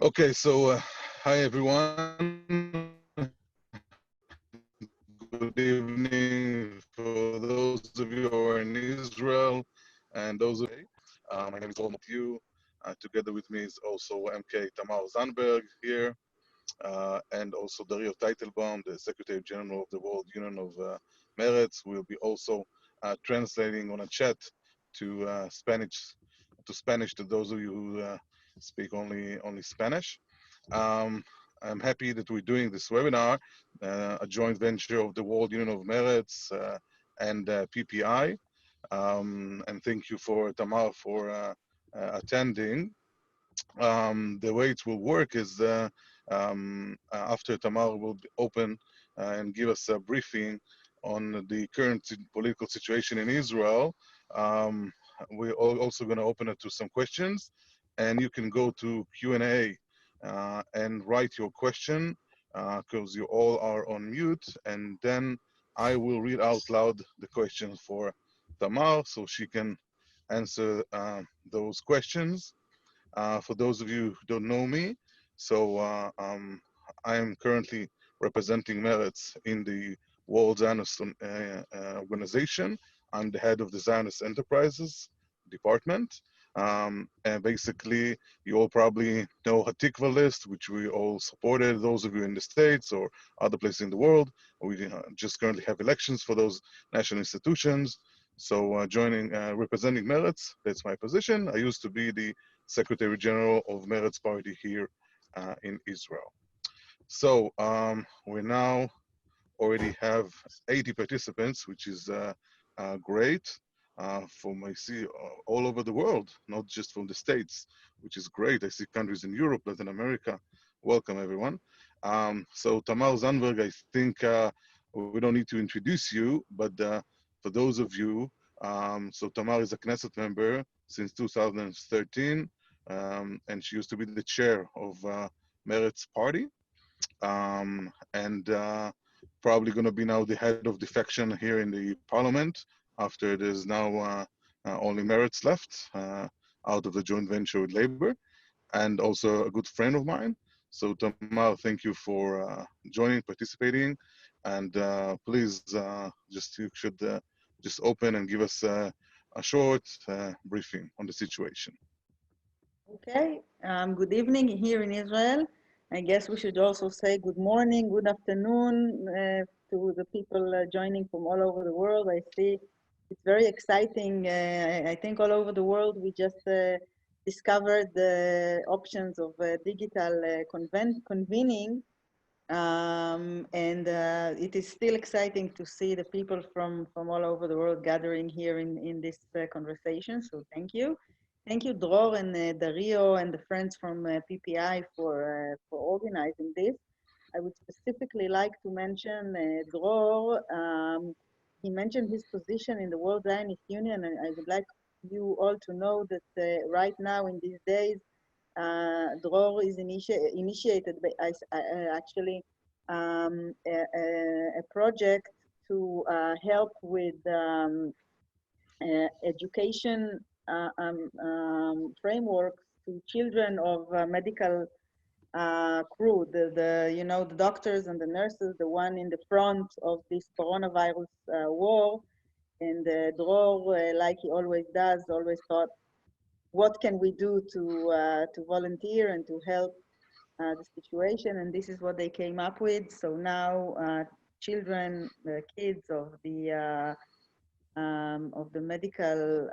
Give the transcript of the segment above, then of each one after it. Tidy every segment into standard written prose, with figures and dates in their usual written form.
Okay, so hi everyone. Good evening for those of you who are in Israel and those of my name is Olmot Yu. Together with me is also MK Tamar Zandberg here, and also Dario Teitelbaum, the Secretary General of the World Union of Meretz. We'll be also translating on a chat to Spanish to those of you who speak only Spanish. Um, I'm happy that we're doing this webinar, a joint venture of the World Union of Meretz and PPI. And thank you for Tamar for attending. The way it will work is after Tamar will open and give us a briefing on the current political situation in Israel. Um, we're also going to open it to some questions, and you can go to Q&A and write your question because you all are on mute, and then I will read out loud the questions for Tamar so she can answer those questions. For those of you who don't know me, so I am currently representing Meretz in the World Zionist Organization. I'm the head of the Zionist Enterprises Department. And basically, you all probably know Hatikva list, which we all supported, those of you in the States or other places in the world. We just currently have elections for those national institutions. So representing Meretz, that's my position. I used to be the Secretary General of Meretz Party here in Israel. So we now already have 80 participants, which is great from I see all over the world, not just from the States, which is great. I see countries in Europe, Latin America. Welcome, everyone. So Tamar Zandberg, I think we don't need to introduce you, but for those of you, so Tamar is a Knesset member since 2013, and she used to be the chair of Meretz Party, and probably going to be now the head of defection here in the parliament after there's now only Meretz left out of the joint venture with Labor, and also a good friend of mine. So Tamar, thank you for joining, participating, and please you should just open and give us a short briefing on the situation. Okay, good evening here in Israel. I guess we should also say good morning, good afternoon to the people joining from all over the world. I see it's very exciting. I think all over the world we just discovered the options of digital convening. And it is still exciting to see the people from all over the world gathering here in this conversation. So thank you. Thank you, Dror and Dario and the friends from PPI for organizing this. I would specifically like to mention Dror. He mentioned his position in the World Zionist Union, and I would like you all to know that right now in these days, Dror is initiated by actually a project to help with education frameworks to children of medical crew, the doctors and the nurses, the one in the front of this coronavirus war. And Dror, like he always does, always thought, what can we do to volunteer and to help the situation? And this is what they came up with. So now children, kids of the medical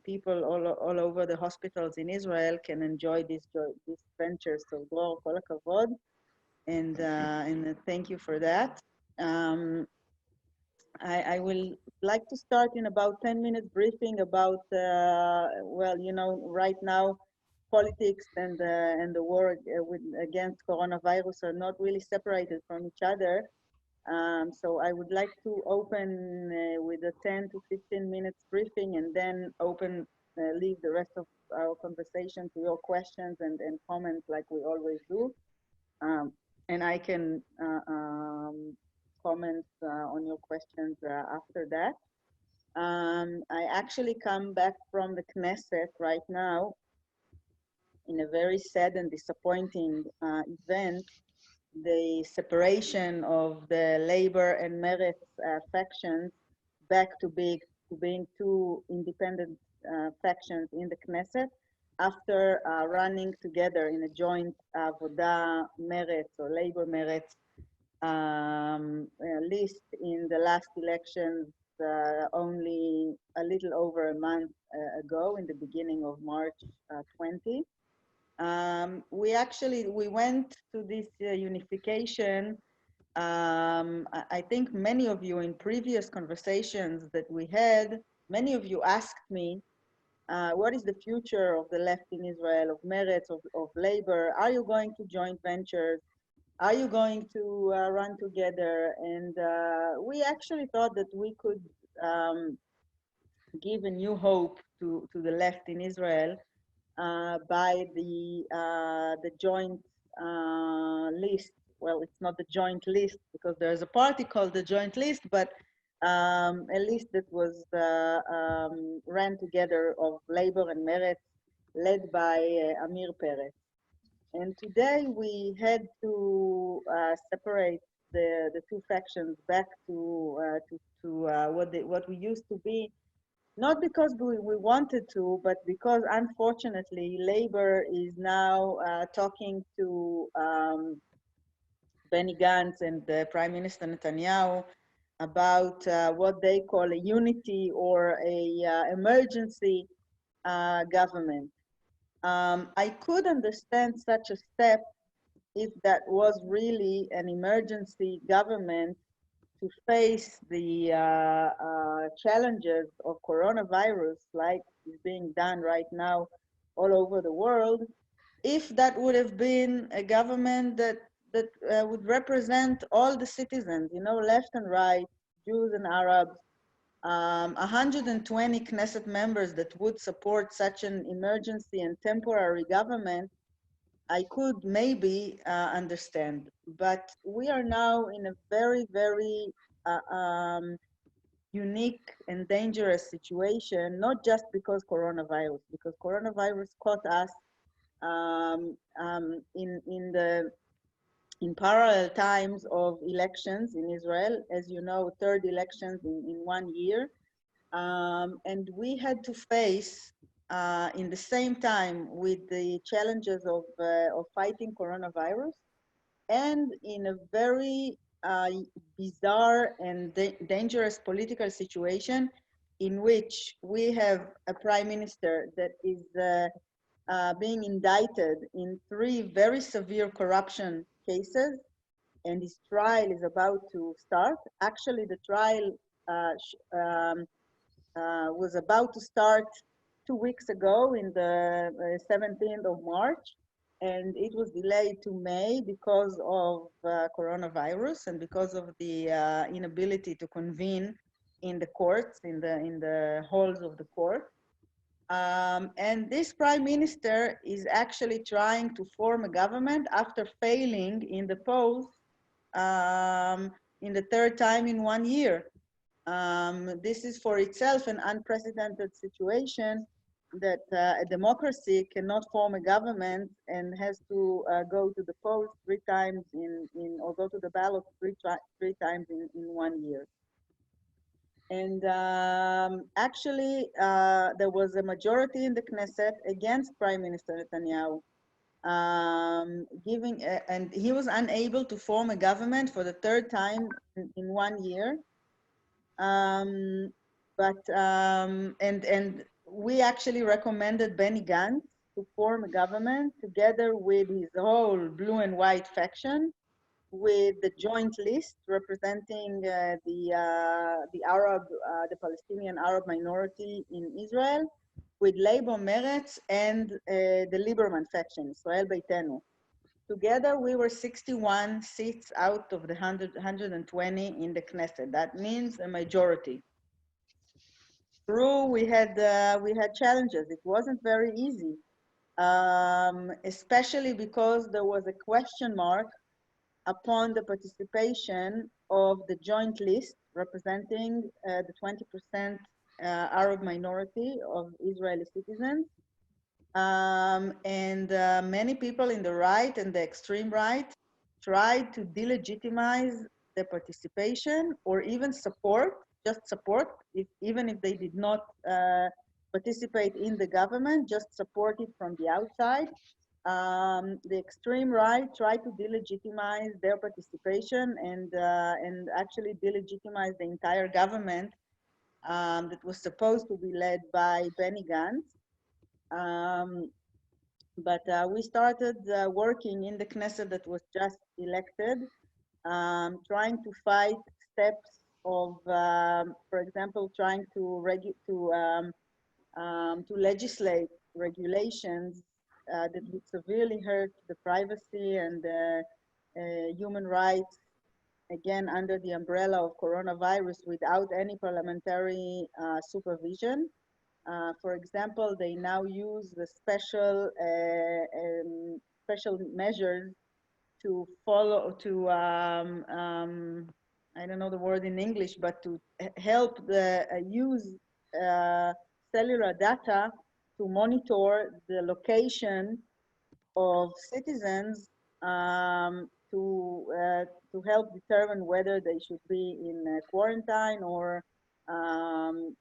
people all over the hospitals in Israel can enjoy this venture. So Dror, kol hakavod, and thank you for that. I will like to start in about 10 minutes briefing about, well, right now, politics and the war against coronavirus are not really separated from each other. So I would like to open with a 10 to 15 minutes briefing and then leave the rest of our conversation to your questions and comments like we always do. And I can comment on your questions after that. I actually come back from the Knesset right now. in a very sad and disappointing event, the separation of the Labor and Meretz factions back to being two independent factions in the Knesset after running together in a joint Avoda Meretz or Labor Meretz list in the last elections only a little over a month ago, in the beginning of March 20. We went to this unification. I think many of you in previous conversations that we had, many of you asked me, what is the future of the left in Israel, of Meretz, of labor? Are you going to joint ventures? Are you going to run together? And we actually thought that we could give a new hope to the left in Israel by the joint list. Well, it's not the joint list because there's a party called the joint list, but a list that was ran together of Labor and Meretz, led by Amir Peretz. And today we had to separate the two factions back to what we used to be, not because we wanted to, but because unfortunately Labor is now talking to Benny Gantz and Prime Minister Netanyahu about what they call a unity or a emergency government. I could understand such a step if that was really an emergency government to face the challenges of coronavirus, like is being done right now all over the world. If that would have been a government that would represent all the citizens, you know, left and right, Jews and Arabs, 120 Knesset members that would support such an emergency and temporary government, I could maybe understand. But we are now in a very, very unique and dangerous situation, not just because coronavirus caught us in parallel times of elections in Israel, as you know, third elections in 1 year. And we had to face in the same time with the challenges of fighting coronavirus, and in a very bizarre and dangerous political situation in which we have a prime minister that is being indicted in 3 very severe corruption cases, and his trial is about to start. Actually, the trial was about to start 2 weeks ago in the 17th of March, and it was delayed to May because of coronavirus and because of the inability to convene in the courts, in the halls of the court. And this prime minister is actually trying to form a government after failing in the polls in the third time in 1 year. This is for itself an unprecedented situation, that a democracy cannot form a government and has to go to the polls 3 times or go to the ballot three times in 1 year. And actually, there was a majority in the Knesset against Prime Minister Netanyahu, and he was unable to form a government for the third time in 1 year. And we actually recommended Benny Gantz to form a government together with his whole blue and white faction, with the joint list representing the Palestinian Arab minority in Israel, with Labor Meretz and the Lieberman faction, Israel Beitenu. Together, we were 61 seats out of the 120 in the Knesset. That means a majority. True, we had challenges. It wasn't very easy, especially because there was a question mark upon the participation of the joint list representing the 20% Arab minority of Israeli citizens. And many people in the right and the extreme right tried to delegitimize the participation or even support, just support, even if they did not participate in the government, just support it from the outside. The extreme right tried to delegitimize their participation and actually delegitimize the entire government that was supposed to be led by Benny Gantz. Um, but we started working in the Knesset that was just elected, trying to fight steps of, for example, trying to legislate regulations that would severely hurt the privacy and human rights, again, under the umbrella of coronavirus without any parliamentary supervision. For example, they now use the special measures to follow, I don't know the word in English, but to help the use uh, cellular data to monitor the location of citizens to help determine whether they should be in quarantine or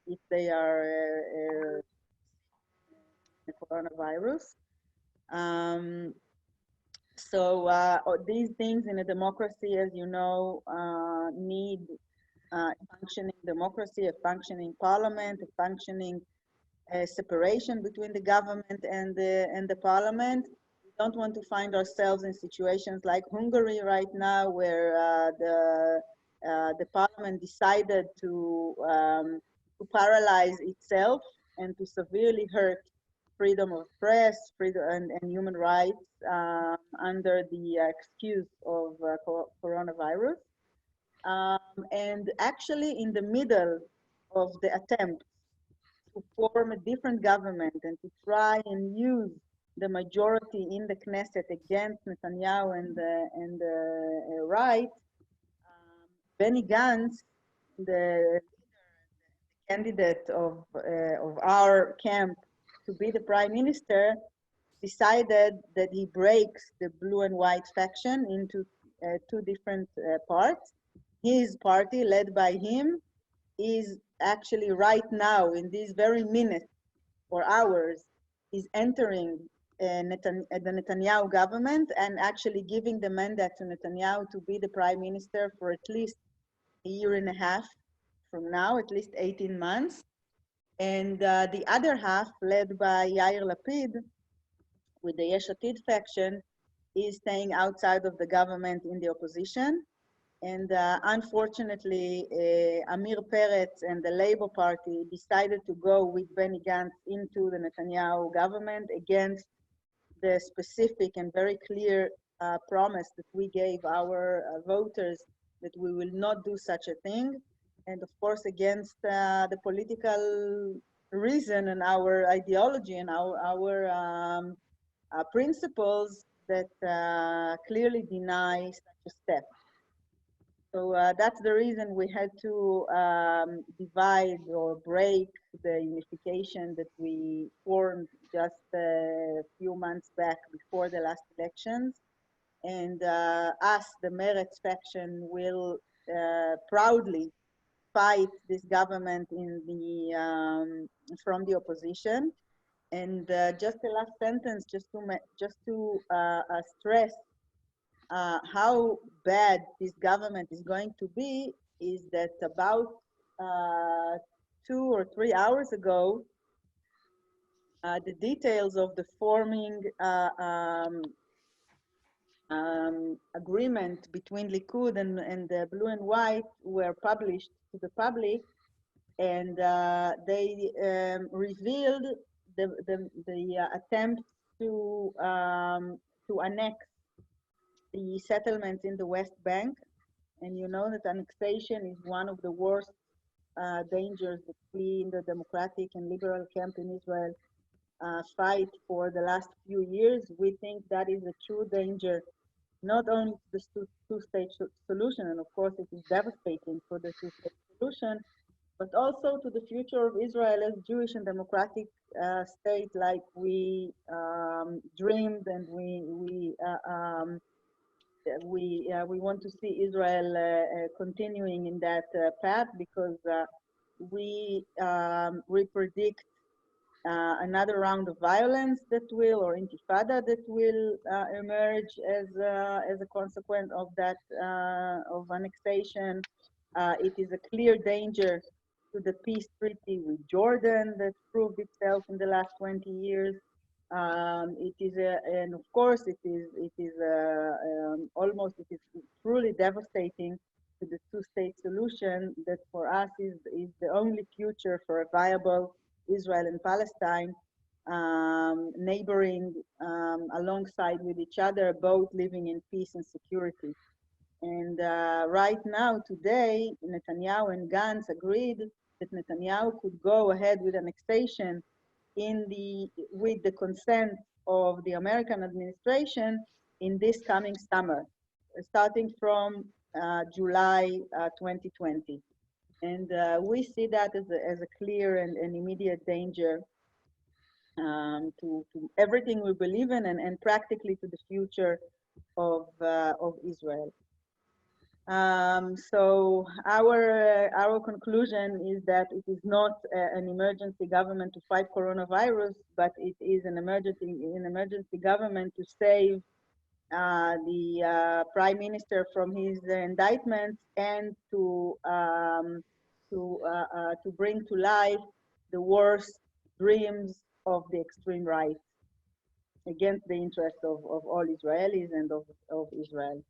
if they are the coronavirus. Um, these things in a democracy, as you know, need functioning democracy, a functioning parliament, a functioning separation between the government and the parliament. We don't want to find ourselves in situations like Hungary right now, where the parliament decided to paralyze itself and to severely hurt freedom of press, freedom and human rights under the excuse of coronavirus. And actually, in the middle of the attempt to form a different government and to try and use the majority in the Knesset against Netanyahu and the right, Benny Gantz, the candidate of our camp to be the prime minister, decided that he breaks the blue and white faction into two different parts. His party, led by him, is actually right now, in these very minutes or hours, is entering the Netanyahu government and actually giving the mandate to Netanyahu to be the prime minister for at least a year and a half from now, at least 18 months. And the other half, led by Yair Lapid, with the Yesh Atid faction, is staying outside of the government in the opposition. And unfortunately, Amir Peretz and the Labour Party decided to go with Benny Gantz into the Netanyahu government against the specific and very clear promise that we gave our voters that we will not do such a thing. And of course, against the political reason and our ideology and our principles that clearly deny such a step. So that's the reason we had to divide or break the unification that we formed just a few months back before the last elections. And us, the Meretz faction, will proudly fight this government from the opposition. And just the last sentence, just to stress how bad this government is going to be is that about 2 or 3 hours ago, the details of the forming agreement between Likud and the Blue and White were published to the public, and they revealed the attempt to annex the settlements in the West Bank. And you know that annexation is one of the worst dangers that we in the democratic and liberal camp in Israel fight for the last few years. We think that is a true danger, not only to the two-state solution, and of course it is devastating for the two-state solution, but also to the future of Israel as Jewish and democratic state, like we dreamed, and we want to see Israel continuing in that path, because we predict another round of violence that will, or intifada that will emerge as a consequence of that of annexation. It is a clear danger to the peace treaty with Jordan that proved itself in the last 20 years. It is and of course almost, it is truly devastating to the two-state solution that for us is the only future for a viable Israel and Palestine, neighboring alongside with each other, both living in peace and security. And right now, today, Netanyahu and Gantz agreed that Netanyahu could go ahead with annexation with the consent of the American administration in this coming summer, starting from July 2020. And we see that as a clear and immediate danger to everything we believe in, and practically to the future of Israel. So our conclusion is that it is not an emergency government to fight coronavirus, but it is an emergency government to save the prime minister from his indictments, and to bring to life the worst dreams of the extreme right against the interest of all Israelis and of Israel.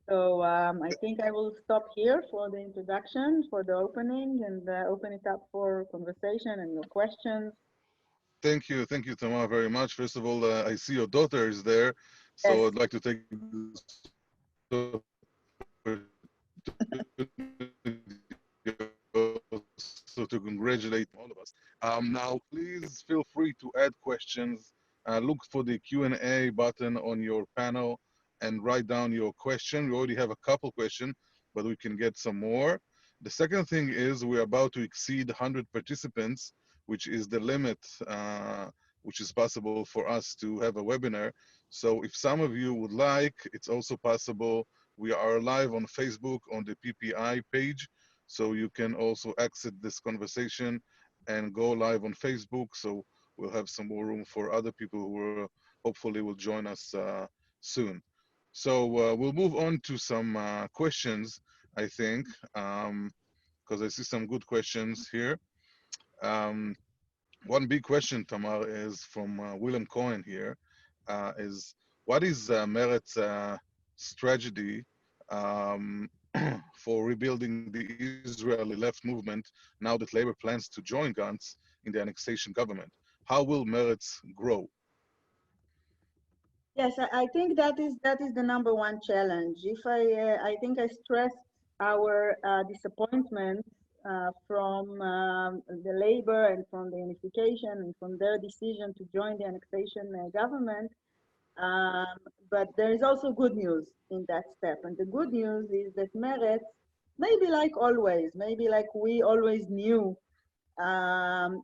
So I think I will stop here for the introduction, for the opening, and open it up for conversation and your questions. Thank you, Tamar, very much. First of all, I see your daughter is there, Yes. so I'd like to take this so to congratulate all of us. Now, please feel free to add questions. Look for the Q&A button on your panel and write down your question. We already have a couple questions, but we can get some more. The second thing is we're about to exceed 100 participants, which is the limit which is possible for us to have a webinar. So if some of you would like, it's also possible. We are live on Facebook on the PPI page, so you can also exit this conversation and go live on Facebook. So we'll have some more room for other people who hopefully will join us soon. So we'll move on to some questions, I think, because I see some good questions here. One big question, Tamar, is from Willem Cohen here, is what is Meret's strategy for rebuilding the Israeli left movement now that Labor plans to join Gantz in the annexation government? How will Meretz grow? Yes, I think that is the number one challenge. If I think I stressed our disappointment from the labor and from the unification and from their decision to join the annexation government. But there is also good news in that step. And the good news is that Meretz, maybe like always, maybe like we always knew,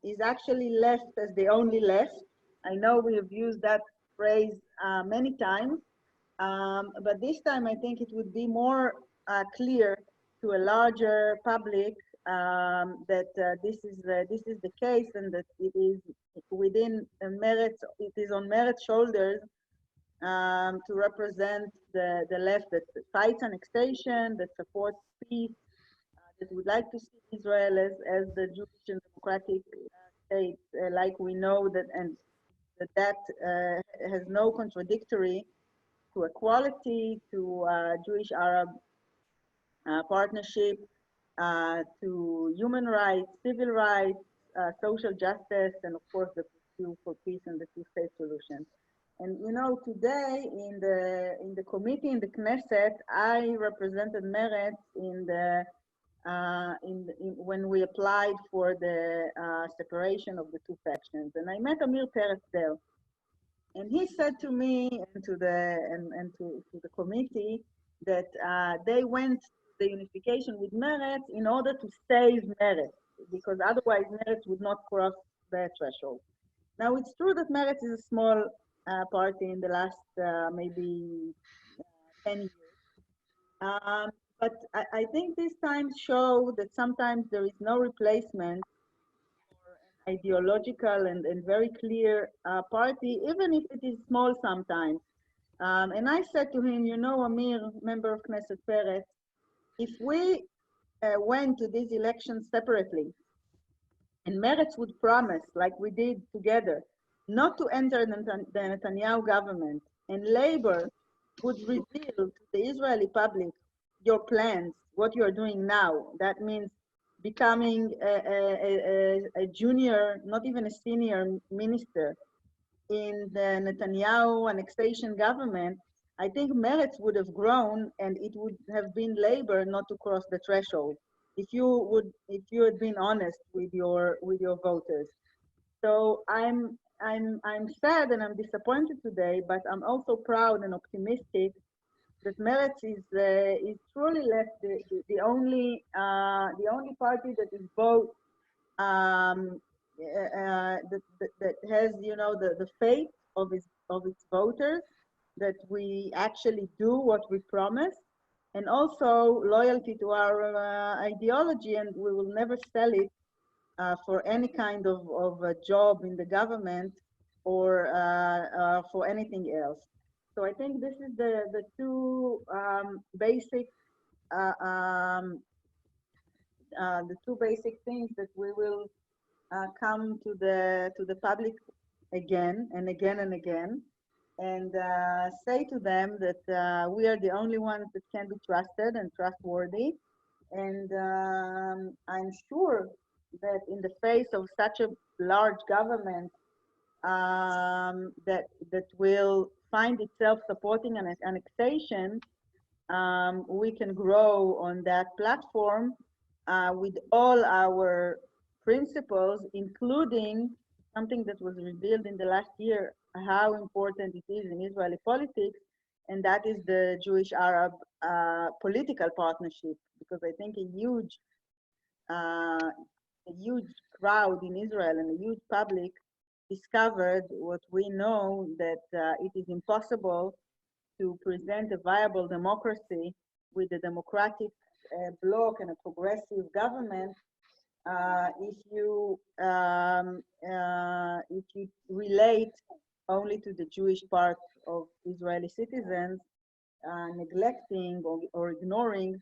is actually left as the only left. I know we have used that phrase many times, but this time I think it would be more clear to a larger public that this is the case, and that it is within Meretz, it is on Meretz shoulders to represent the left that fights annexation, that supports peace, that would like to see Israel as the Jewish and democratic state, like we know that, and that has no contradictory to equality, to Jewish-Arab partnership, to human rights, civil rights, social justice, and of course the pursuit for peace and the two-state solution. And you know, today in the committee in the Knesset, I represented Meretz when we applied for the separation of the two factions, and I met Amir Peretz there, and he said to me and to the committee that they went the unification with Meretz in order to save Meretz, because otherwise Meretz would not cross the threshold. Now, it's true that Meretz is a small party in the last maybe 10 years. But I think these times show that sometimes there is no replacement for an ideological and very clear party, even if it is small sometimes. And I said to him, you know, Amir, member of Knesset Peretz, if we went to these elections separately, and Meretz would promise, like we did together, not to enter the Netanyahu government, and Labor would reveal to the Israeli public your plans, what you are doing now. That means becoming a junior, not even a senior minister in the Netanyahu annexation government. I think Meretz would have grown, and it would have been Labor not to cross the threshold if you had been honest with your voters. So I'm sad and I'm disappointed today, but I'm also proud and optimistic that Meretz is truly left the only party that is both that has, you know, the faith of its voters, that we actually do what we promise, and also loyalty to our ideology, and we will never sell it for any kind of a job in the government or for anything else. So I think this is the two basic uh, um, the two basic things that we will come to the public again and again and again, and say to them that we are the only ones that can be trusted and trustworthy. And I'm sure that in the face of such a large government that will find itself supporting an annexation, we can grow on that platform with all our principles, including something that was revealed in the last year, how important it is in Israeli politics, and that is the Jewish-Arab political partnership. Because I think a huge crowd in Israel and a huge public discovered what we know, that it is impossible to present a viable democracy with a democratic bloc and a progressive government if you relate only to the Jewish part of Israeli citizens, neglecting or ignoring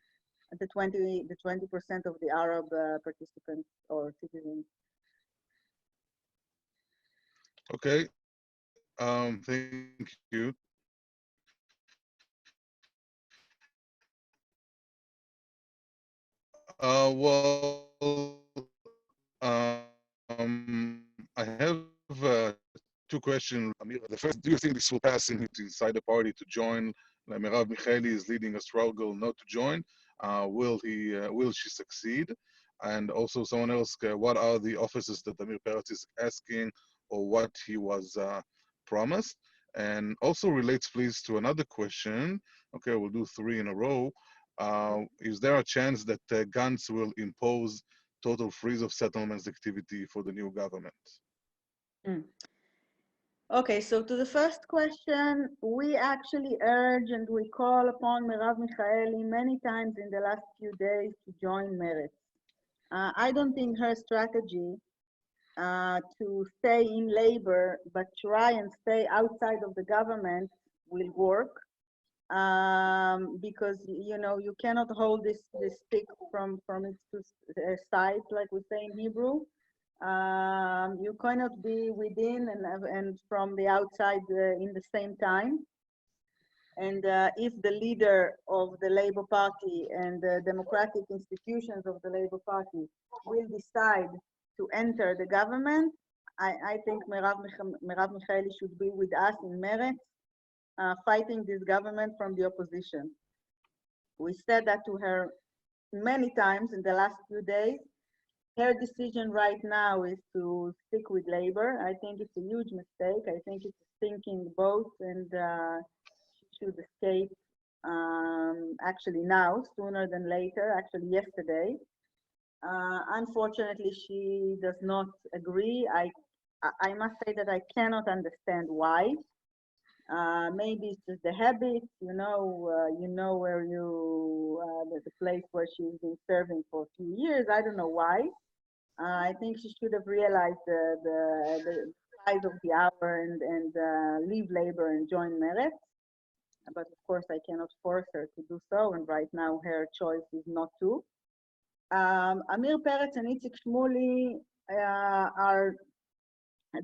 the 20% of the Arab participants or citizens. Okay, thank you. I have two questions, Amir. The first, do you think this will pass in inside the party to join? Like Merav Michaeli is leading a struggle not to join. Will she succeed? And also, someone else, what are the offices that Amir Peretz is asking, or what he was promised? And also relates, please, to another question. Okay, we'll do three in a row. Is there a chance that Gantz will impose total freeze of settlements activity for the new government? Mm. Okay, so to the first question, we actually urge and we call upon Merav Michaeli many times in the last few days to join Meretz. I don't think her strategy to stay in labor but try and stay outside of the government will work, because you know you cannot hold this stick from its two sides, like we say in Hebrew. You cannot be within and from the outside in the same time. And if the leader of the Labour Party and the democratic institutions of the Labour Party will decide to enter the government, I think Merav Michaeli should be with us in Meretz, fighting this government from the opposition. We said that to her many times in the last few days. Her decision right now is to stick with Labor. I think it's a huge mistake. I think it's a stinking boat, and she should escape actually now, sooner than later, actually yesterday. Unfortunately, she does not agree. I must say that I cannot understand why. Maybe it's just the habit, you know where the place where she's been serving for a few years. I don't know why. I think she should have realized the size of the hour and leave labor and join Meretz. But of course, I cannot force her to do so. And right now, her choice is not to. Amir Peretz and Itzik Shmuli are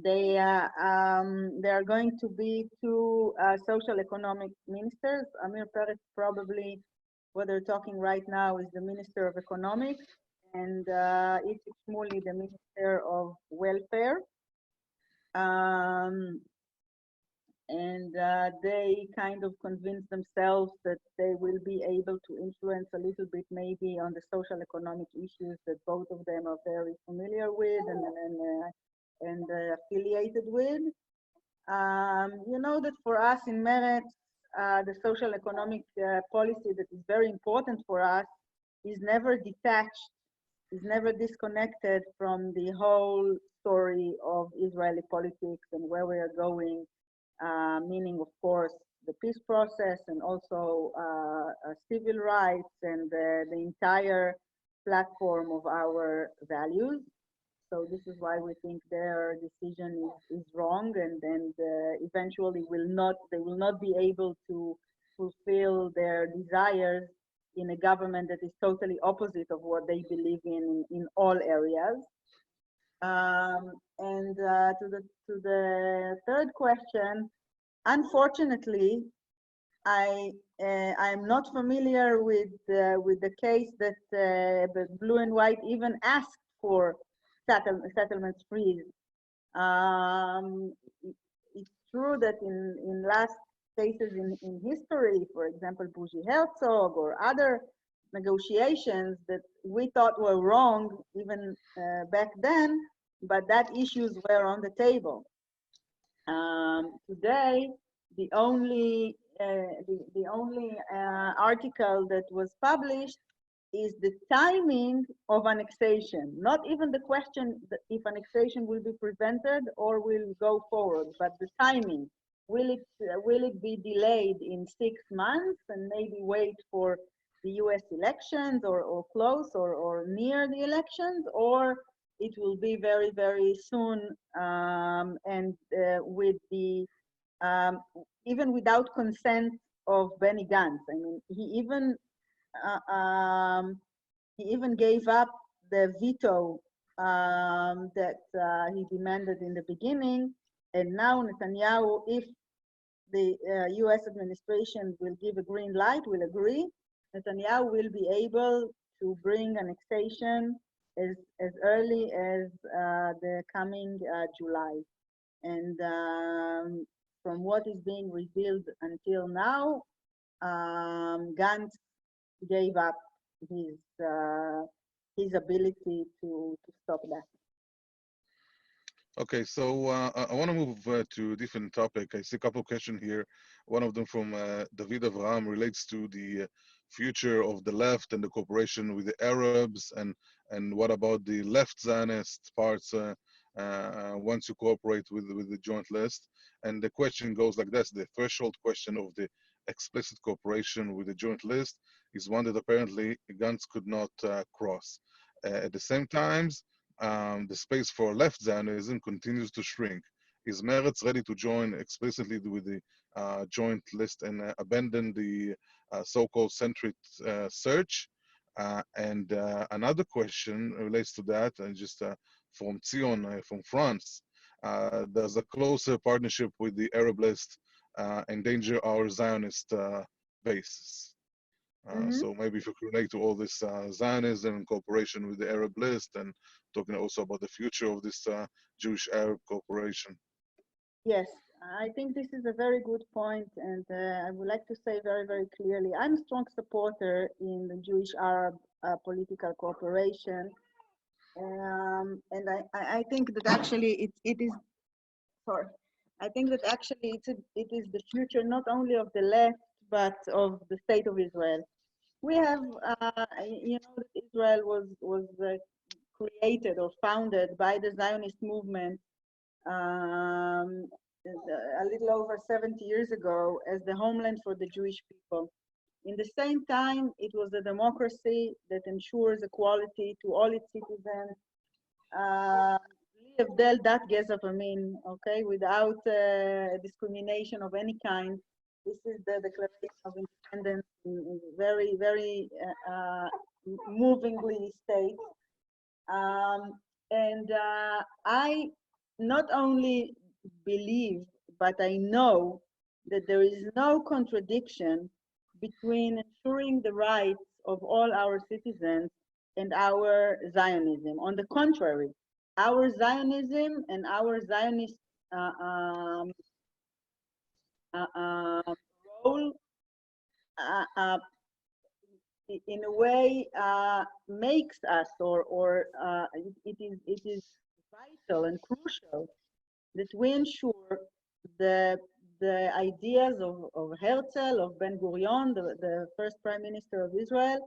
they are going to be two social economic ministers. Amir Peretz probably, what they're talking right now, is the Minister of Economics, and Itzik Shmuli, the Minister of Welfare. Um, and they kind of convince themselves that they will be able to influence a little bit maybe on the social economic issues that both of them are very familiar with and affiliated with. You know that for us in Meretz, the social economic policy that is very important for us is never detached, is never disconnected from the whole story of Israeli politics and where we are going, meaning, of course, the peace process and also civil rights and the entire platform of our values. So this is why we think their decision is wrong, and eventually they will not be able to fulfill their desires in a government that is totally opposite of what they believe in all areas. And to the third question, unfortunately, I'm not familiar with the case that Blue and White even asked for settlements freeze. It's true that in last cases in history, for example, Bougie Herzog or other negotiations that we thought were wrong even back then, but that issues were on the table. Today, the only article that was published is the timing of annexation, not even the question if annexation will be prevented or will go forward, but the timing. Will it be delayed in 6 months and maybe wait for the US elections or close or near the elections, or it will be very, very soon and with the even without consent of Benny Gantz. I mean, uh, um, he even gave up the veto that he demanded in the beginning. And now Netanyahu, if the US administration will give a green light, will agree, Netanyahu will be able to bring annexation as early as the coming July. And from what is being revealed until now, Gantz gave up his ability to stop that. Okay, so I want to move to a different topic. I see a couple of questions here. One of them from David Avraham relates to the future of the left and the cooperation with the Arabs, and what about the left Zionist parts once you cooperate with the joint list? And the question goes like this: the threshold question of the explicit cooperation with the joint list is one that apparently Gantz could not cross. At the same time, the space for left Zionism continues to shrink. Is Meretz ready to join explicitly with the joint list and abandon the so-called centric search? And another question relates to that, and just from Zion, from France. Does a closer partnership with the Arab list endanger our Zionist bases? So maybe if you could relate to all this Zionism and cooperation with the Arab list, and talking also about the future of this Jewish-Arab cooperation. Yes, I think this is a very good point, and I would like to say very, very clearly, I'm a strong supporter in the Jewish-Arab political cooperation, and I think that actually it is, sorry, I think that actually it is the future not only of the left, but of the state of Israel. We have, that Israel was created or founded by the Zionist movement um, a little over 70 years ago as the homeland for the Jewish people. In the same time, it was a democracy that ensures equality to all its citizens, בלי הבדל דת, גזע ומין, okay, without discrimination of any kind. This is the Declaration of Independence, very, very movingly states. And I not only believe, but I know that there is no contradiction between ensuring the rights of all our citizens and our Zionism. On the contrary, our Zionism and our Zionist role in a way makes us, or it is vital and crucial that we ensure the ideas of Herzl, of Ben-Gurion, the first Prime Minister of Israel,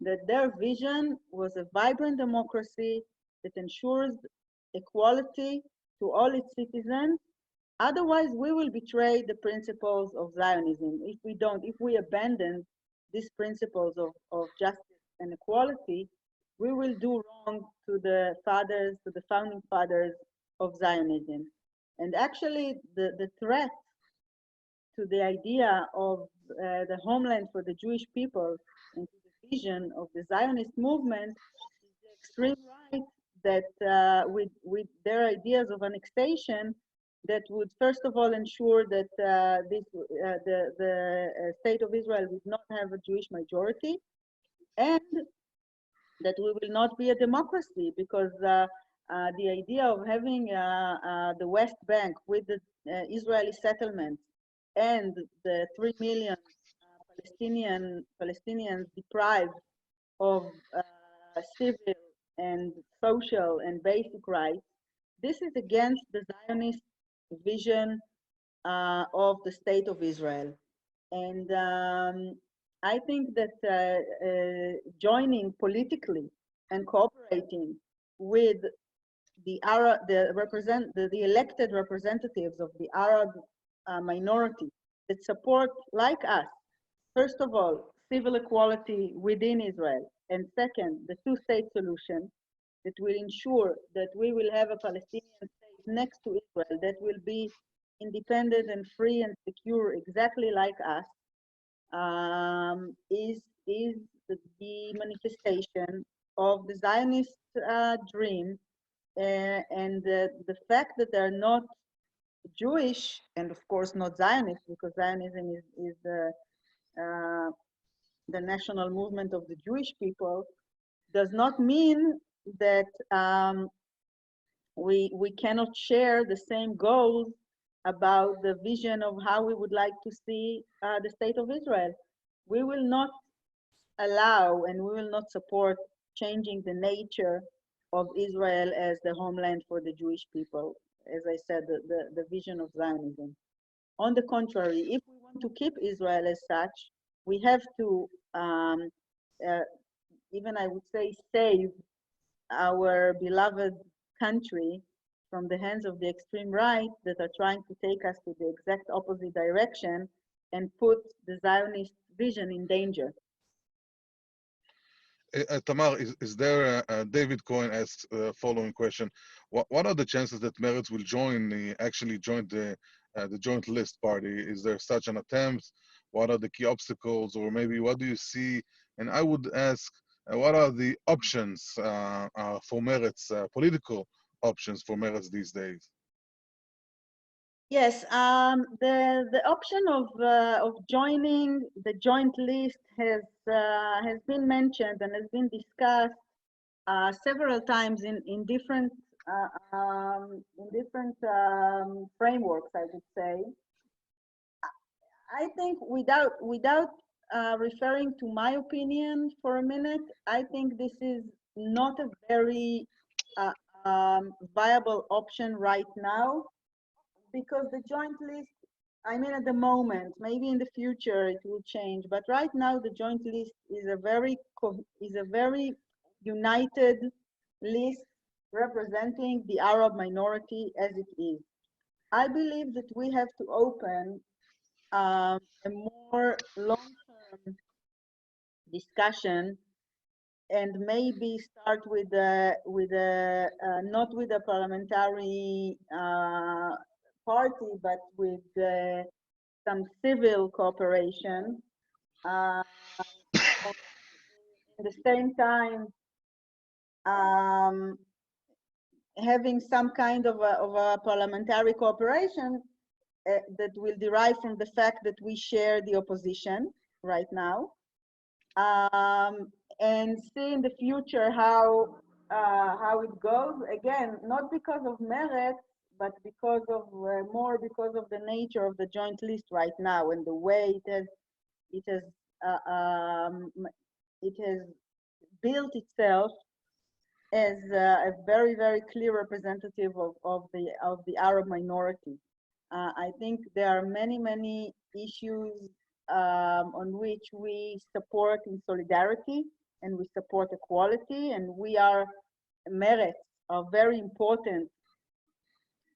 that their vision was a vibrant democracy that ensures equality to all its citizens. Otherwise, we will betray the principles of Zionism. If we don't, if we abandon these principles of justice and equality, we will do wrong to the fathers, to the founding fathers of Zionism. And actually, the threat to the idea of the homeland for the Jewish people and to the vision of the Zionist movement is the extreme right that with their ideas of annexation that would first of all ensure that the state of Israel would not have a Jewish majority, and that we will not be a democracy, because the idea of having the West Bank with the Israeli settlements and the 3 million Palestinians deprived of civil and social and basic rights, this is against the Zionist vision of the state of Israel. And I think that joining politically and cooperating with the Arab, the elected representatives of the Arab minority that support, like us, first of all, civil equality within Israel, and second, the two-state solution that will ensure that we will have a Palestinian state next to Israel that will be independent and free and secure, exactly like us, is the manifestation of the Zionist dream, and the fact that they're not Jewish, and of course not Zionist, because Zionism is the national movement of the Jewish people, does not mean that we cannot share the same goals about the vision of how we would like to see the state of Israel. We will not allow and we will not support changing the nature of Israel as the homeland for the Jewish people. As I said, the vision of Zionism. On the contrary, if we want to keep Israel as such, we have to, even I would say, save our beloved country from the hands of the extreme right that are trying to take us to the exact opposite direction and put the Zionist vision in danger. Tamar, is there, David Cohen asks the following question. What are the chances that Meretz will actually join the joint list party? Is there such an attempt? What are the key obstacles? Or maybe what do you see? And I would ask, what are the options for Meretz, political options for Meretz these days? Yes, the option of joining the joint list has been mentioned and has been discussed several times in different frameworks, I would say. I think without referring to my opinion for a minute, I think this is not a very viable option right now, because the joint list I mean, at the moment, maybe in the future it will change, but right now the joint list is a very united list representing the Arab minority as it is. I believe that we have to open a more long-term discussion and maybe start with a not with a parliamentary party, but with some civil cooperation. Uh, and at the same time, um, having some kind of a parliamentary cooperation that will derive from the fact that we share the opposition right now, and see in the future how it goes. Again, not because of merit, but because of more because of the nature of the joint list right now and the way it has uh, um, it has built itself as a very very clear representative of the Arab minority. I think there are many issues on which we support in solidarity and we support equality, and we are merits are very important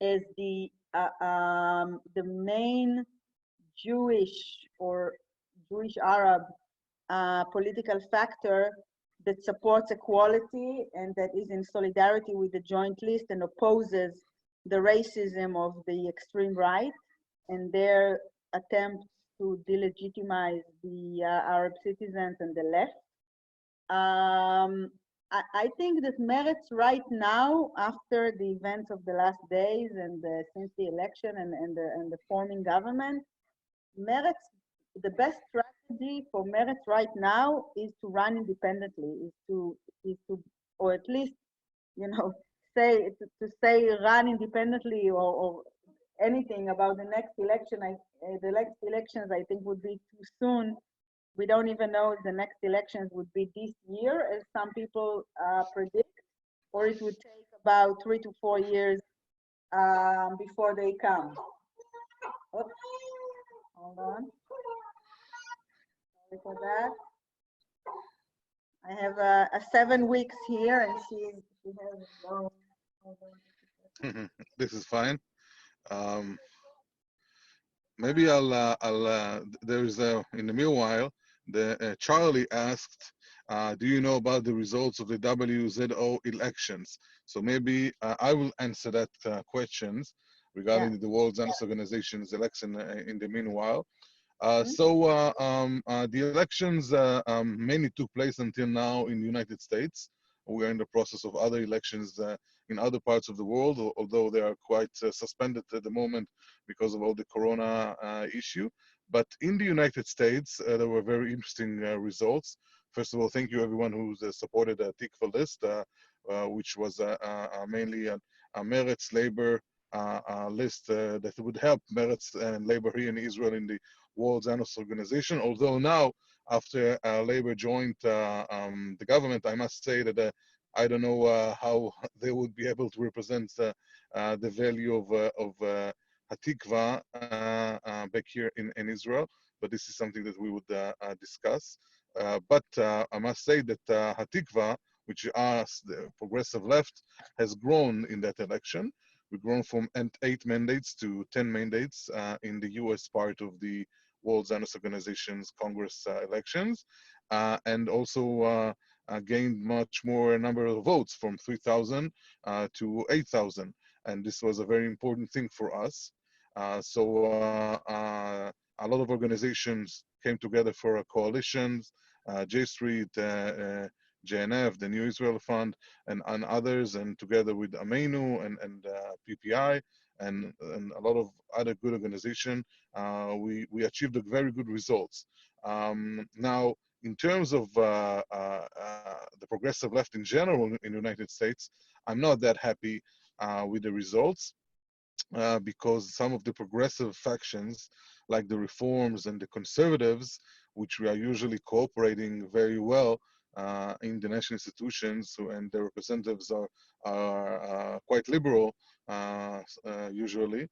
as the main Jewish or Jewish Arab political factor that supports equality and that is in solidarity with the joint list and opposes the racism of the extreme right and their attempts to delegitimize the Arab citizens and the left. I think that merits right now, after the events of the last days and since the election and the forming government, merits, the best strategy for merits right now is to run independently, is to, or at least, you know, to say run independently or anything about the next election. The next elections, I think, would be too soon. We don't even know if the next elections would be this year, as some people predict, or it would take about 3 to 4 years before they come. Oops, hold on. Sorry for that. I have a 7 weeks here, and she has no. This is fine. Um, Maybe there's in the meanwhile, the Charlie asked, do you know about the results of the WZO elections? So maybe I will answer that questions Yeah. regarding the World Zionist Organization's election in the meanwhile. Mhm. The elections mainly took place until now in the United States. We are in the process of other elections in other parts of the world, although they are quite suspended at the moment because of all the corona issue. But in the United States, there were very interesting results. First of all, thank you everyone who's supported the Tikva list, which was mainly a Meretz Labor list that would help Meretz and Labor here in Israel in the World Zionist Organization. Although now, after Labor joined the government, I must say that I don't know how they would be able to represent the value of Hatikva back here in Israel. But this is something that we would discuss. But I must say that Hatikva, which is the progressive left, has grown in that election. We've grown from 8 mandates to 10 mandates in the US part of the World Zionist Organization's Congress elections, and also gained much more number of votes from 3,000 to 8,000. And this was a very important thing for us. A lot of organizations came together for a coalitions, J Street, JNF, the New Israel Fund, and others, and together with Ameinu and PPI and a lot of other good organizations, we achieved a very good results. Now, in terms of the progressive left in general in the United States, I'm not that happy with the results because some of the progressive factions, like the reforms and the conservatives, which we are usually cooperating very well, in the national institutions, and the representatives are quite liberal usually.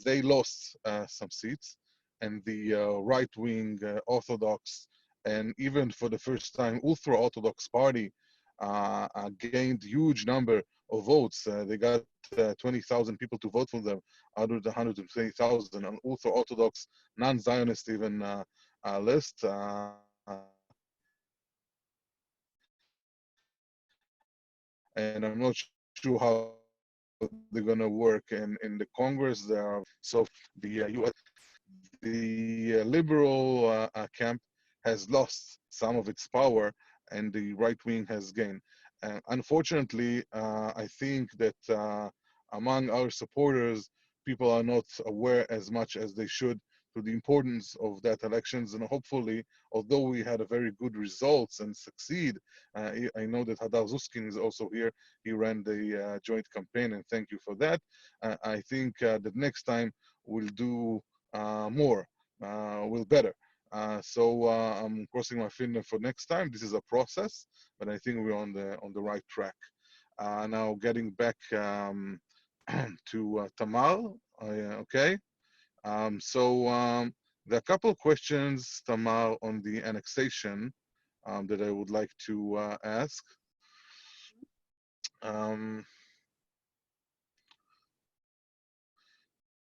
They lost some seats, and the right-wing Orthodox and even for the first time ultra-Orthodox party gained huge number of votes. They got 20,000 people to vote for them out of the 120,000 on ultra-Orthodox, non-Zionist even list. And I'm not sure how they're going to work in the Congress. There are so the liberal camp has lost some of its power, and the right wing has gained. Unfortunately, I think that among our supporters, people are not aware as much as they should to the importance of that elections. And hopefully, although we had a very good results and succeed, I know that Hadar Zuskin is also here. He ran the joint campaign, and thank you for that. I think that next time we'll do more, will better. I'm crossing my finger for next time. This is a process, but I think we're on the right track. Now getting back to Tamar. Okay. There are a couple of questions, Tamar, on the annexation that I would like to ask. Um,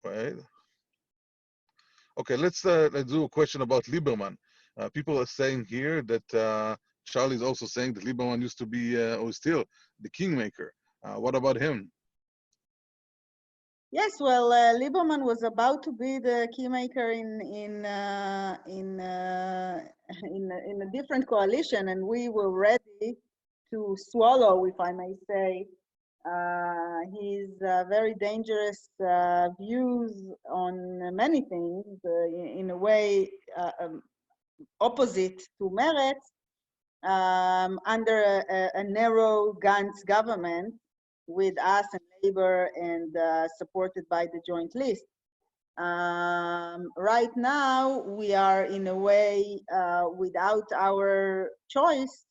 right. Okay, let's do a question about Lieberman. People are saying here that Charlie is also saying that Lieberman used to be or still the kingmaker. What about him? Yes, well, Lieberman was about to be the keymaker in a different coalition, and we were ready to swallow, if I may say, his very dangerous views on many things, in a way opposite to Meretz, under a narrow Gantz government with us and Labor and supported by the joint list. Right now, we are in a way without our choice,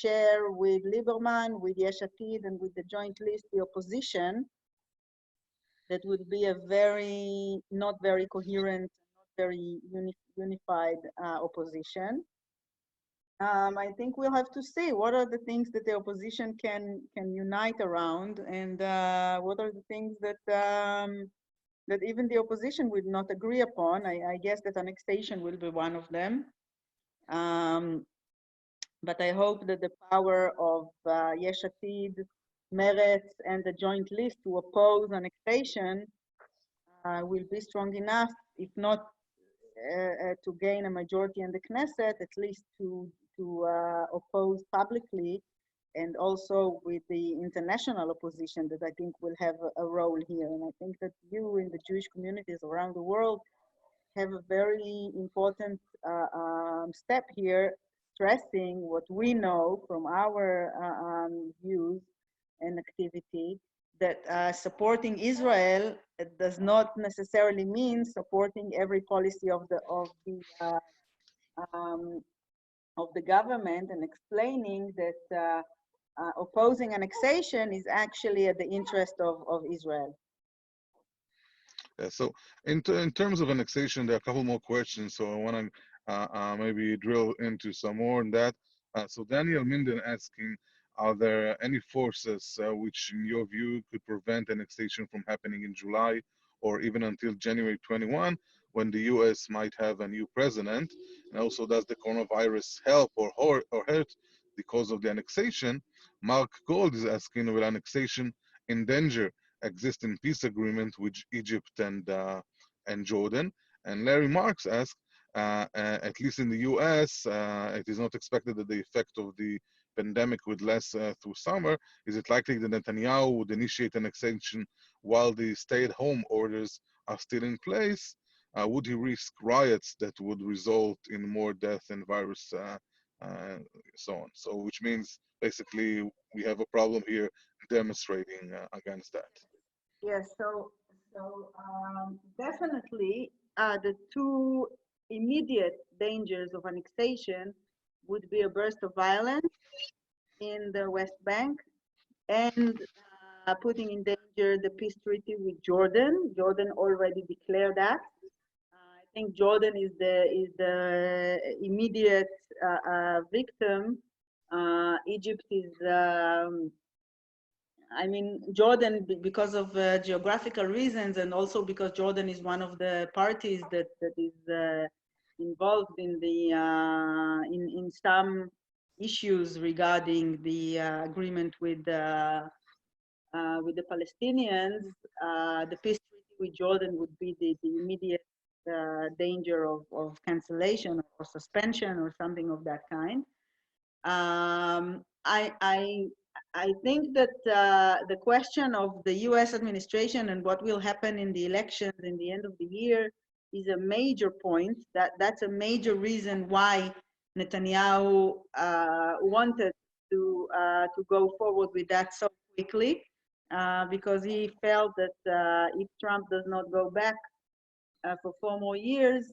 share with Lieberman, with Yesh Atid, and with the joint list, the opposition. That would be a very, not very coherent, not very unified opposition. I think we'll have to see what are the things that the opposition can unite around, and what are the things that even the opposition would not agree upon. I guess that annexation will be one of them. But I hope that the power of Yesh Atid, Meretz, and the joint list to oppose annexation will be strong enough, if not to gain a majority in the Knesset, at least to oppose publicly, and also with the international opposition that I think will have a role here. And I think that you in the Jewish communities around the world have a very important step here, stressing what we know from our views and activity, that supporting Israel does not necessarily mean supporting every policy um, of the government, and explaining that opposing annexation is actually at the interest of Israel. Yeah, so in terms of annexation, there are a couple more questions, so I want to maybe drill into some more on that. So Daniel Minden asking, are there any forces which, in your view, could prevent annexation from happening in July or even until January 21, when the U.S. might have a new president? And also, does the coronavirus help or hurt the cause of the annexation? Mark Gold is asking, will annexation endanger existing peace agreement with Egypt and Jordan? And Larry Marks asked, at least in the U.S., it is not expected that the effect of the pandemic would last through summer. Is it likely that Netanyahu would initiate an extension while the stay-at-home orders are still in place? Would he risk riots that would result in more death and virus, so on? So, which means basically we have a problem here demonstrating against that. Yes, definitely the two immediate dangers of annexation would be a burst of violence in the West Bank and putting in danger the peace treaty with Jordan. Jordan already declared that. I think Jordan is the immediate victim. Egypt is I mean, Jordan, because of geographical reasons, and also because Jordan is one of the parties that is involved in the in some issues regarding the agreement with the Palestinians. The peace treaty with Jordan would be the immediate danger of cancellation or suspension or something of that kind. Um, I, I, I think that the question of the US administration and what will happen in the elections in the end of the year is a major point. That's a major reason why Netanyahu wanted to go forward with that so quickly, because he felt that if Trump does not go back for 4 more years,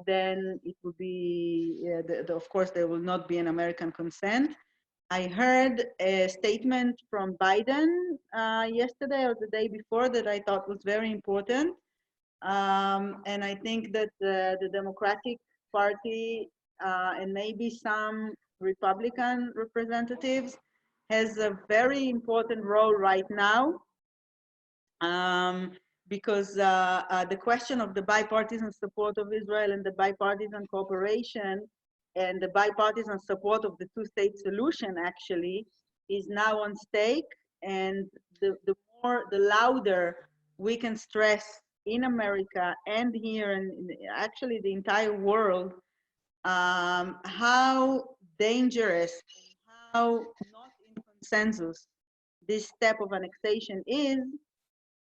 then it would be, of course, there will not be an American consent. I heard a statement from Biden yesterday or the day before that I thought was very important. And I think that the Democratic Party and maybe some Republican representatives has a very important role right now, um, because the question of the bipartisan support of Israel and the bipartisan cooperation and the bipartisan support of the two-state solution actually is now on stake. And the louder we can stress in America and here and actually the entire world how dangerous, how not in consensus this step of annexation is,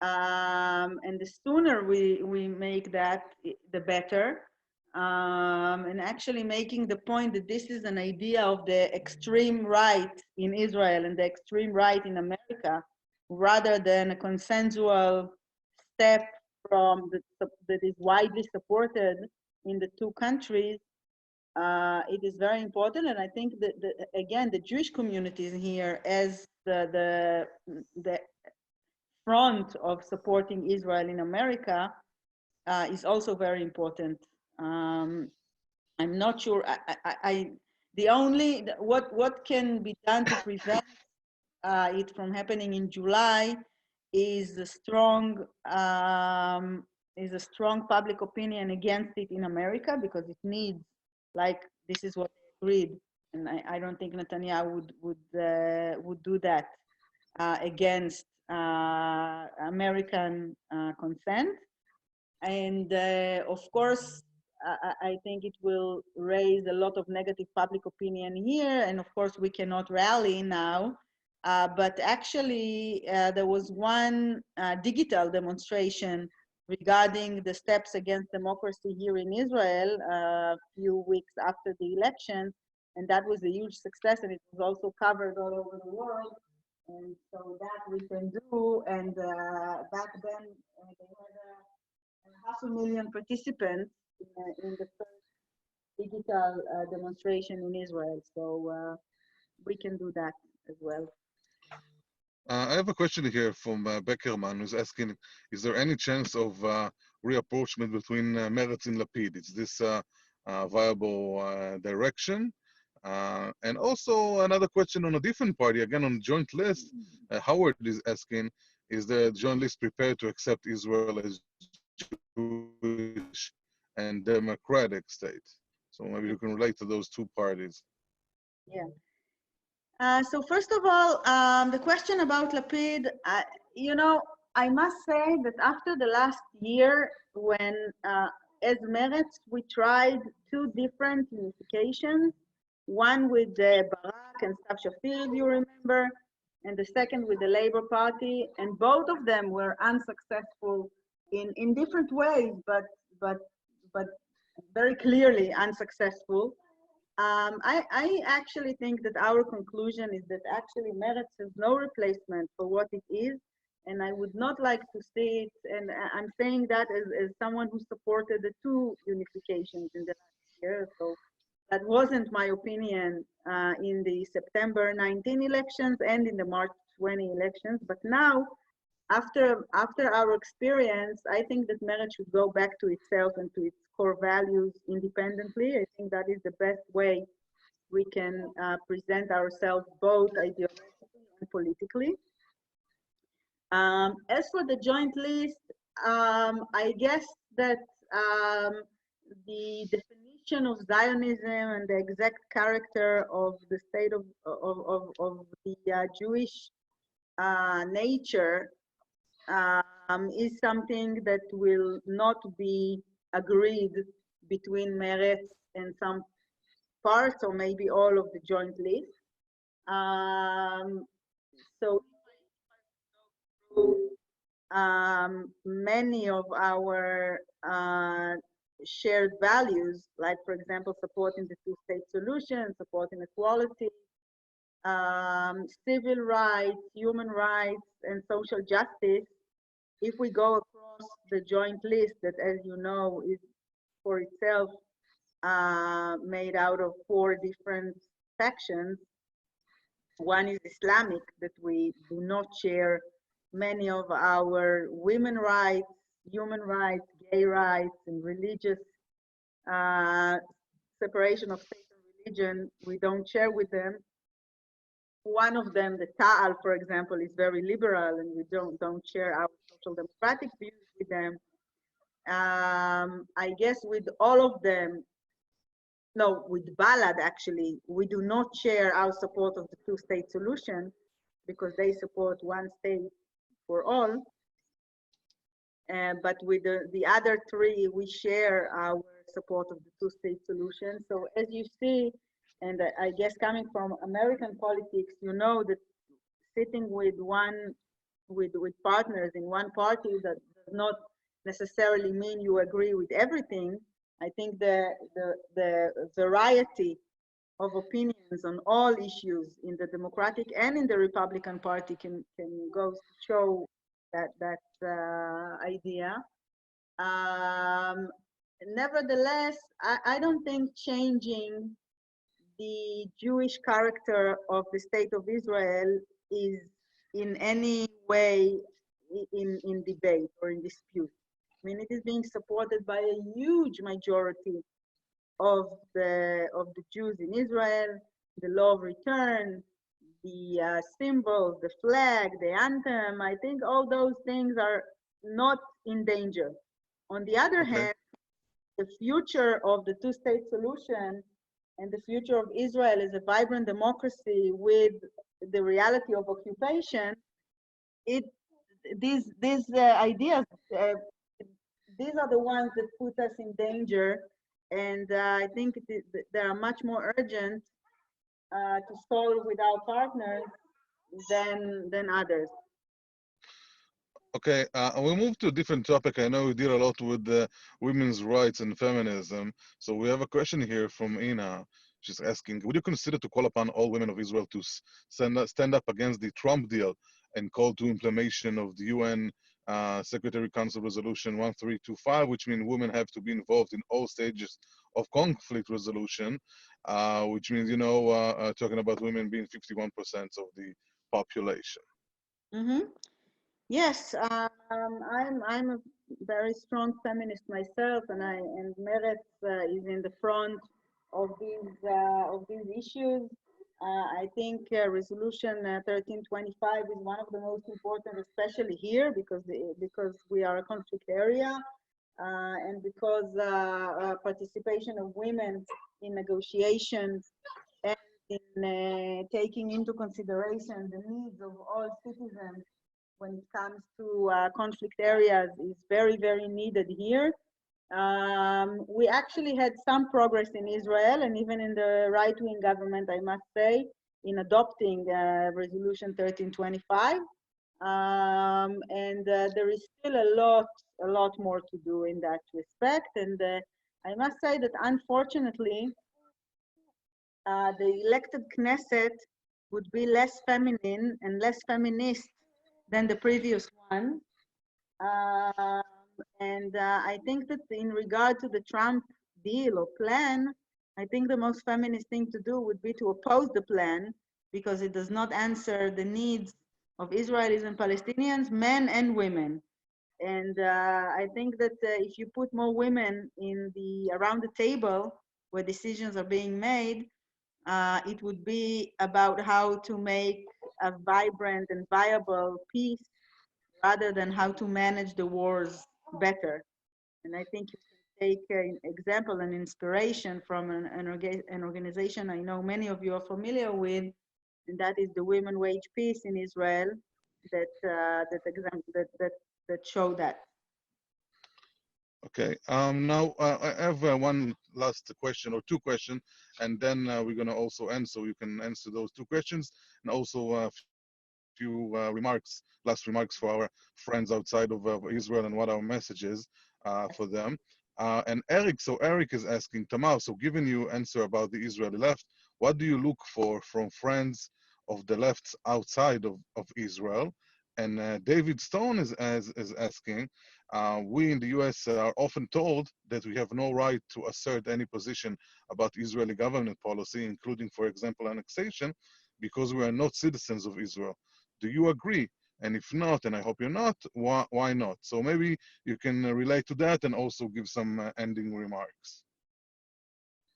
and the sooner we make that, the better. And actually making the point that this is an idea of the extreme right in Israel and the extreme right in America, rather than a consensual step that is widely supported in the two countries. It is very important, and I think that again the Jewish communities here as the front of supporting Israel in America is also very important. I'm not sure. The only what can be done to prevent it from happening in July is a strong public opinion against it in America, because it needs, like, this is what they agreed, and I don't think Netanyahu would do that against American consent. And of course, I think it will raise a lot of negative public opinion here. And of course, we cannot rally now. But actually, there was one digital demonstration regarding the steps against democracy here in Israel a few weeks after the election. And that was a huge success. And it was also covered all over the world. And so that we can do. And back then, they had 500,000 participants in the first digital demonstration in Israel. So we can do that as well. I have a question here from Beckerman, who's asking, is there any chance of reapproachment between Meretz and Lapid? Is this a viable direction? And also another question on a different party, again on the joint list, Howard is asking, is the joint list prepared to accept Israel as Jewish and democratic state? So maybe you can relate to those two parties. Yeah. So first of all, the question about Lapid, I must say that after the last year, when as Meretz, we tried two different unifications, one with Barak and Stav Shafir, if you remember, and the second with the Labour Party, and both of them were unsuccessful in different ways, but very clearly unsuccessful. I actually think that our conclusion is that actually Meretz has no replacement for what it is, and I would not like to see it, and I'm saying that as someone who supported the two unifications in the last year. So That wasn't my opinion in the September 19 elections and in the March 20 elections. But now, after our experience, I think that merit should go back to itself and to its core values independently. I think that is the best way we can present ourselves both ideologically and politically. As for the joint list, I guess that the definition of Zionism and the exact character of the state of the Jewish nature is something that will not be agreed between Meretz and some parts or maybe all of the joint list. So many of our shared values, like for example, supporting the two-state solution, supporting equality, civil rights, human rights, and social justice, if we go across the joint list that, as you know, is for itself made out of 4 different sections. One is Islamic, that we do not share many of our women rights, human rights, gay rights, and religious uh, separation of state and religion, we don't share with them. One of them, the Ta'al, for example, is very liberal, and we don't share our social democratic views with them. I guess with all of them, no, with Balad actually, we do not share our support of the two-state solution because they support one state for all. But with the other 3, we share our support of the two-state solution. So as you see, and I guess coming from American politics, you know that sitting with partners in one party, that does not necessarily mean you agree with everything. I think the variety of opinions on all issues in the Democratic and in the Republican Party can go to show that idea. Nevertheless, I don't think changing the Jewish character of the state of Israel is in any way in debate or in dispute. I mean, it is being supported by a huge majority of the Jews in Israel, the law of return, the symbols, the flag, the anthem. I think all those things are not in danger. On the other Okay. hand, the future of the two-state solution and the future of Israel as a vibrant democracy with the reality of occupation, these ideas, these are the ones that put us in danger, and I think they are much more urgent to solve with our partners than others. Okay, we move to a different topic. I know we deal a lot with women's rights and feminism. So we have a question here from Ina. She's asking, would you consider to call upon all women of Israel to stand up against the Trump deal and call to implementation of the UN Secretary Council Resolution 1325, which means women have to be involved in all stages of conflict resolution, which means, talking about women being 51% of the population. Mm-hmm. Yes, I'm a very strong feminist myself, and Meretz is in the front of these issues. I think Resolution 1325 is one of the most important, especially here because we are a conflict area, and because participation of women in negotiations and in taking into consideration the needs of all citizens when it comes to conflict areas is very, very needed here. We actually had some progress in Israel and even in the right-wing government, I must say, in adopting Resolution 1325. And there is still a lot more to do in that respect. And I must say that unfortunately, the elected Knesset would be less feminine and less feminist than the previous one. And I think that in regard to the Trump deal or plan, I think the most feminist thing to do would be to oppose the plan because it does not answer the needs of Israelis and Palestinians, men and women. And I think that if you put more women in the around the table where decisions are being made, it would be about how to make a vibrant and viable peace rather than how to manage the wars better. And I think you can take an example and inspiration from an organization I know many of you are familiar with, and that is the Women Wage Peace in Israel, that show that. Okay. Now I have one last question or two questions, and then we're gonna also end, so you can answer those two questions, and also a few last remarks for our friends outside of Israel, and what our message is for them. And Eric, so Eric is asking Tamar. So, given you answer about the Israeli left, what do you look for from friends of the left outside of Israel? And David Stone is asking, we in the US are often told that we have no right to assert any position about Israeli government policy, including, for example, annexation, because we are not citizens of Israel. Do you agree? And if not, and I hope you're not, why not? So maybe you can relate to that and also give some ending remarks.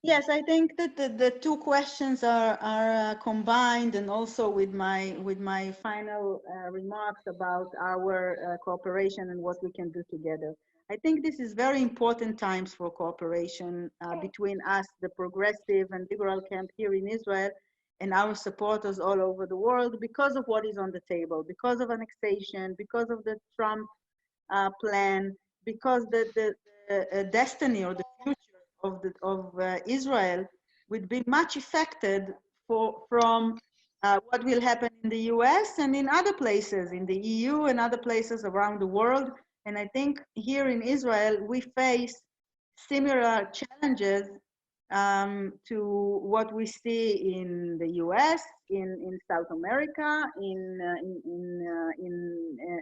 Yes, I think that the two questions are combined, and also with my final remarks about our cooperation and what we can do together. I think this is very important times for cooperation between us, the progressive and liberal camp here in Israel, and our supporters all over the world because of what is on the table, because of annexation, because of the Trump plan, because the destiny or the future of Israel would be much affected from what will happen in the US and in other places, in the EU and other places around the world. And I think here in Israel, we face similar challenges to what we see in the US, in South America, in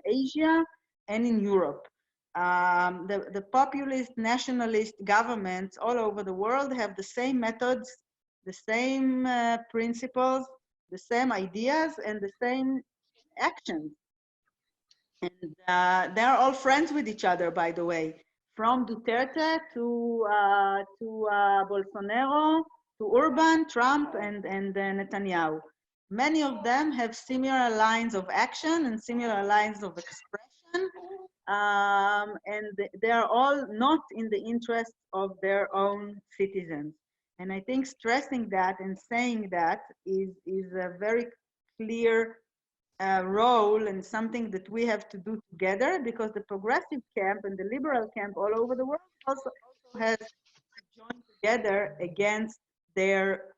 Asia, and in Europe. The populist nationalist governments all over the world have the same methods, the same principles, the same ideas, and the same actions. And they're all friends with each other, by the way, from Duterte to Bolsonaro, to Urban, Trump, and Netanyahu. Many of them have similar lines of action and similar lines of expression, and they are all not in the interest of their own citizens. And I think stressing that and saying that is a very clear role and something that we have to do together, because the progressive camp and the liberal camp all over the world also has to join together against their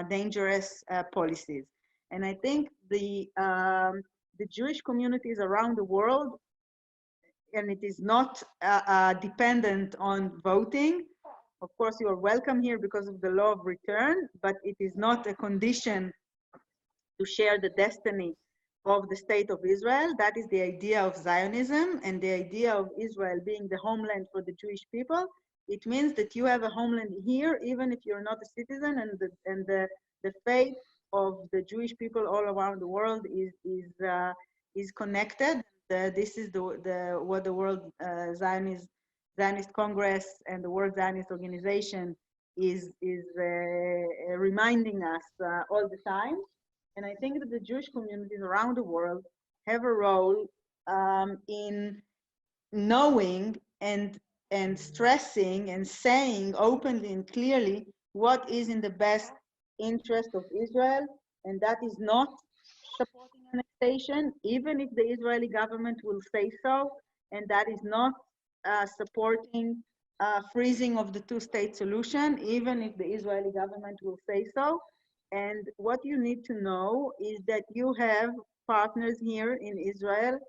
dangerous policies. And I think the Jewish communities around the world, and it is not dependent on voting. Of course, you are welcome here because of the law of return, but it is not a condition to share the destiny of the state of Israel. That is the idea of Zionism and the idea of Israel being the homeland for the Jewish people. It means that you have a homeland here, even if you're not a citizen, and the fate of the Jewish people all around the world is connected. This is what the World Zionist Congress and the World Zionist Organization is reminding us all the time. And I think that the Jewish communities around the world have a role in knowing and stressing and saying openly and clearly what is in the best interest of Israel, and that is not supporting annexation, even if the Israeli government will say so, and that is not supporting freezing of the two-state solution, even if the Israeli government will say so. And what you need to know is that you have partners here in Israel,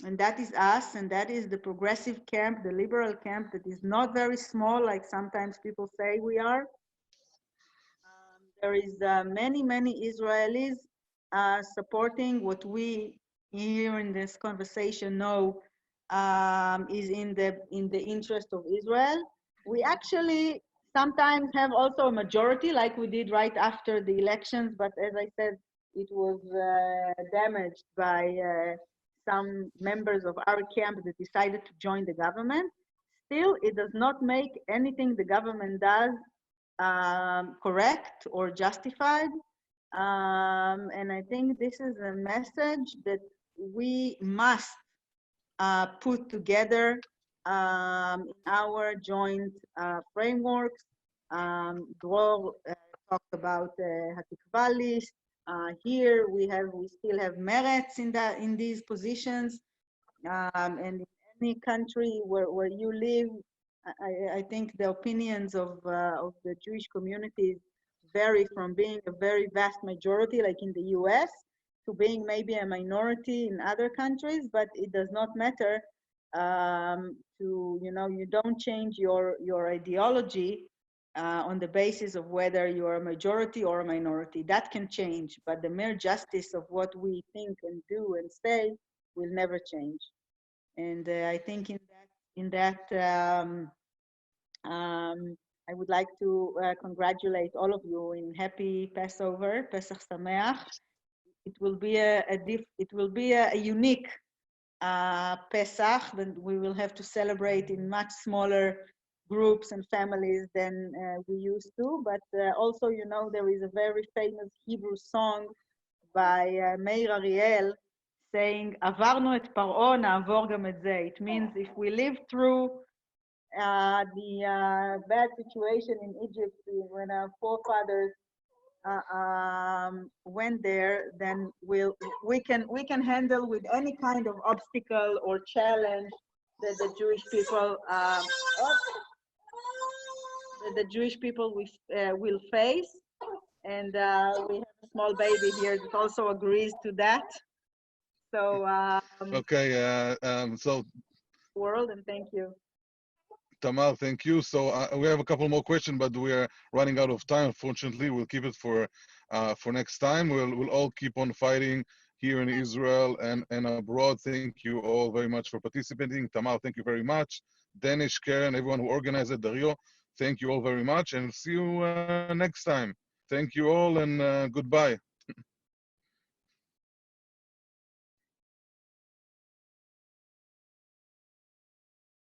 and that is us, and that is the progressive camp, the liberal camp that is not very small, like sometimes people say we are. There is many Israelis supporting what we here in this conversation know is in the interest of Israel. We actually sometimes have also a majority, like we did right after the elections. But as I said, it was damaged by some members of our camp that decided to join the government. Still, it does not make anything the government does correct or justified. And I think this is a message that we must put together in our joint frameworks. Dror talked about Hatikva list. Here we still have merits in these positions, and in any country where you live, I think the opinions of the Jewish communities vary from being a very vast majority, like in the U.S., to being maybe a minority in other countries. But it does not matter. You don't change your ideology on the basis of whether you're a majority or a minority. That can change, but the mere justice of what we think and do and say will never change. And I think I would like to congratulate all of you in happy Passover, Pesach Sameach. It will be a unique Pesach that we will have to celebrate in much smaller groups and families than we used to. But also, there is a very famous Hebrew song by Meir Ariel saying, "Avarnu et Paro, na'avor gam et ze." It means if we live through the bad situation in Egypt when our forefathers went there, then we can handle with any kind of obstacle or challenge that the Jewish people will face. And we have a small baby here that also agrees to that. So Okay, so world, and thank you. Tamar, thank you. So we have a couple more questions, but we are running out of time. Unfortunately, we'll keep it for next time. We'll all keep on fighting here in Israel and abroad. Thank you all very much for participating. Tamar, thank you very much. Danish, Karen, everyone who organized it, Dario, thank you all very much, and see you next time. Thank you all, and goodbye.